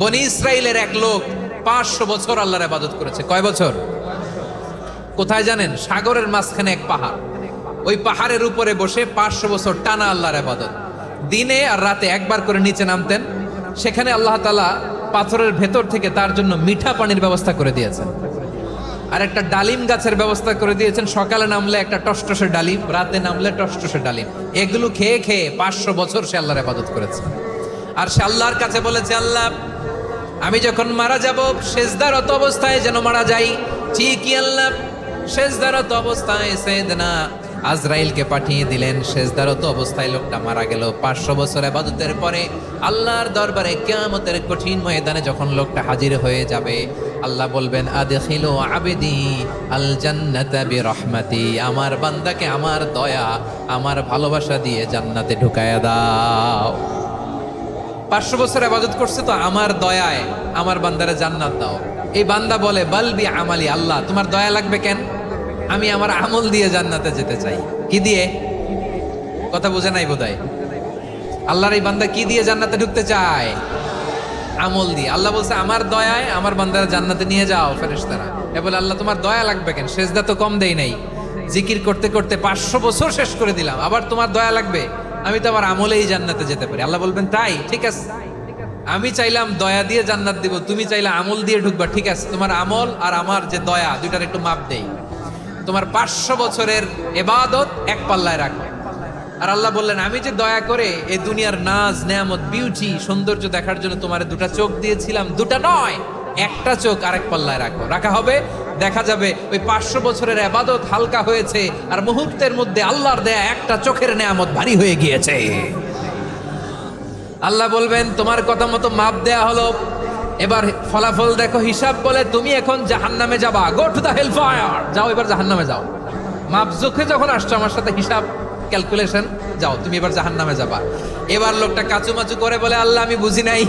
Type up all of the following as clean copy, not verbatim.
বনি ইসরাইলের এক লোক 500 বছর আল্লাহর ইবাদত করেছে। কয় বছর? কোথায় জানেন? সাগরের মাঝখানে এক পাহাড়, ওই পাহাড়ের উপরে বসে 500 বছর টানা আল্লাহর ইবাদত। দিনে আর রাতে একবার করে নিচে নামতেন। সেখানে আল্লাহ তাআলা পাথরের ভেতর থেকে তার জন্য মিঠা পানির ব্যবস্থা করে দিয়েছেন, আর একটা ডালিম গাছের ব্যবস্থা করে দিয়েছেন। সকালে নামলে একটা টসটসে ডালিম, রাতে নামলে টসটসে ডালিম। এগুলো খেয়ে খেয়ে 500 বছর সে আল্লাহর ইবাদত করেছে। আর সে আল্লাহর কাছে বলেছে, আল্লাহ আমি যখন মারা যাব সেজদারত অবস্থায় যেন মারা যাই। ঠিকই আল্লাহ সেজদারত অবস্থায় সাইয়েদনা আজরাইলকে পাঠিয়ে দিলেন। সেজদারত অবস্থায় লোকটা মারা গেল। 500 বছর ইবাদতের পরে আল্লাহর দরবারে কিয়ামতের কঠিন ময়দানে যখন লোকটা হাজির হয়ে যাবে, আল্লাহ বলবেন আদখিলু আবদি আল জান্নাতা বিরহমাতি, আমার বান্দাকে আমার দয়া আমার ভালোবাসা দিয়ে জান্নাতে ঢুকায়া দাও। 500 বছর ইবাদত করছে তো আমার দয়ায় আমার বান্দারে জান্নাত দাও। এই বান্দা বলে বালবি আমালি, আল্লাহ তোমার দয়া লাগবে কেন? আমি আমার আমল দিয়ে জান্নাতে যেতে চাই। কি দিয়ে? কথা বুঝে নাই বোধহয়। আল্লাহর এই বান্দা কি দিয়ে জান্নাতে ঢুকতে চায়? আমল দিয়ে। আল্লাহ বলছে আমার দয়ায় আমার বান্দারা জান্নাতে নিয়ে যাও। ফেরেশতারা এ বলে আল্লাহ তোমার দয়া লাগবে কেন? সেজদা তো কম দেই নাই, জিকির করতে করতে 500 বছর শেষ করে দিলাম, আবার তোমার দয়া লাগবে? আমি তো আমার আমলেই জান্নাতে যেতে পারি। আল্লাহ বলবেন তাই, ঠিক আছে, আমি চাইলাম দয়া দিয়ে জান্নাত দিব, তুমি চাইলে আমল দিয়ে ঢুকবা, ঠিক আছে, তোমার আমল আর আমার যে দয়া দুইটার একটু মাপ দেই। তোমার 500 বছরের ইবাদত এক পাল্লায় রাখো। আর আল্লাহ বললেন আমি যে দয়া করে এই দুনিয়ার নাজ নেয়ামত বিউটি সৌন্দর্য দেখার জন্য তোমার দুটা চোখ দিয়েছিলাম, দুটা নয় একটা চোখ আরেক পাল্লায় রাখো। রাখা হবে, দেখা যাবে ওই 500 বছরের ইবাদত হালকা হয়েছে আর মুহূর্তের মধ্যে আল্লাহর দেয়া একটা চোখের নেয়ামত ভারী হয়ে গিয়েছে। আল্লাহ বলবেন তোমার কথা মতো মাপ দেয়া হলো, এবার ফলাফল দেখো। হিসাব বলে তুমি এখন জাহান্নামে যাবা, go to the hell fire, যাও এবার জাহান্নামে যাও। মাপ চোখে যখন আসছো আমার সাথে হিসাব ক্যালকুলেশন, যাও তুমি এবার জাহান্নামে যাবা। এবার লোকটা কাচুমাচু করে বলে আল্লাহ আমি বুঝি নাই,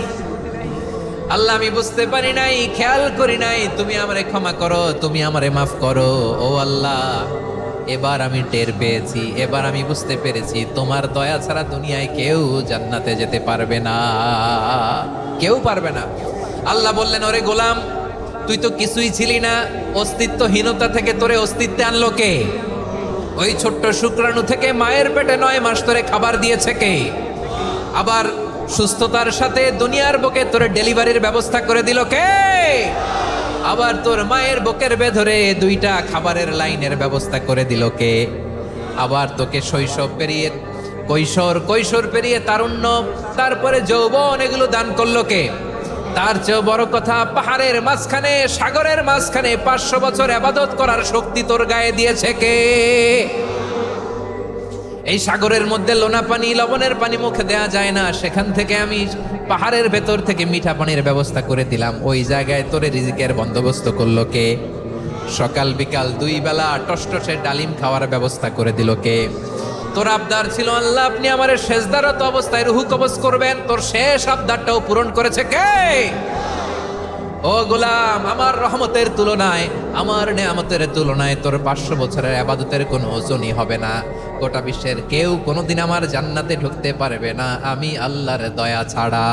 আল্লাহ আমি বুঝতে পারি নাই, খেয়াল করি নাই, তুমি আমারে ক্ষমা করো, তুমি আমারে মাফ করো। ও আল্লাহ এবার আমি টের পেয়েছি, এবার আমি বুঝতে পেরেছি তোমার দয়া ছাড়া দুনিয়ায় কেউ জান্নাতে যেতে পারবে না, কেউ পারবে না। আল্লাহ বললেন ওরে গোলাম তুই তো কিছুই ছিলি না, অস্তিত্বহীনতা থেকে তোরে অস্তিত্বে আনলো কে? ওই ছোট্ট শুক্রাণু থেকে মায়ের পেটে 9 মাস ধরে খাবার দিয়েছে কে? আবার সুস্থতার সাথে দুনিয়ার বুকে তোরে ডেলিভারির ব্যবস্থা করে দিল কে? আবার তোর মায়ের বুকের ভেতরে 2টা খাবারের লাইনের ব্যবস্থা করে দিল কে? আবার তোকে শৈশব পেরিয়ে কৈশোর পেরিয়ে তারুণ্য, তারপরে যৌবন, এগুলো দান করলো কে? তার চেয়ে বড় কথা, পাহাড়ের মাঝখানে সাগরের মাঝখানে 500 বছর ইবাদত করার শক্তি তোর গায়ে দিয়েছে কে? এই সাগরের মধ্যে লোনা পানি লবণের পানি মুখে দেয়া যায় না, সেখান থেকে আমি পাহাড়ের ভেতর থেকে মিঠা পানির ব্যবস্থা করে দিলাম। ওই জায়গায় তোরে রিজিকের বন্দোবস্ত করলো কে? সকাল বিকাল 2 বেলা টসটসে ডালিম খাওয়ার ব্যবস্থা করে দিল কে? তোর আবদার ছিল আল্লাহ আপনি আমার সেজদারত অবস্থায় রুহু কবজ করবেন, তোর শেষ আবদারটাও পূরণ করেছে কে? ও গোলাম আমার রহমতের তুলনায়, আমার নেয়ামতের তুলনায় তোর 500 বছরের ইবাদতের কোনো ওজনই হবে না। গোটা বিশ্বের কেউ কোনোদিন আমার জান্নাতে ঢুকতে পারবে না আমি আল্লাহর দয়া ছাড়া।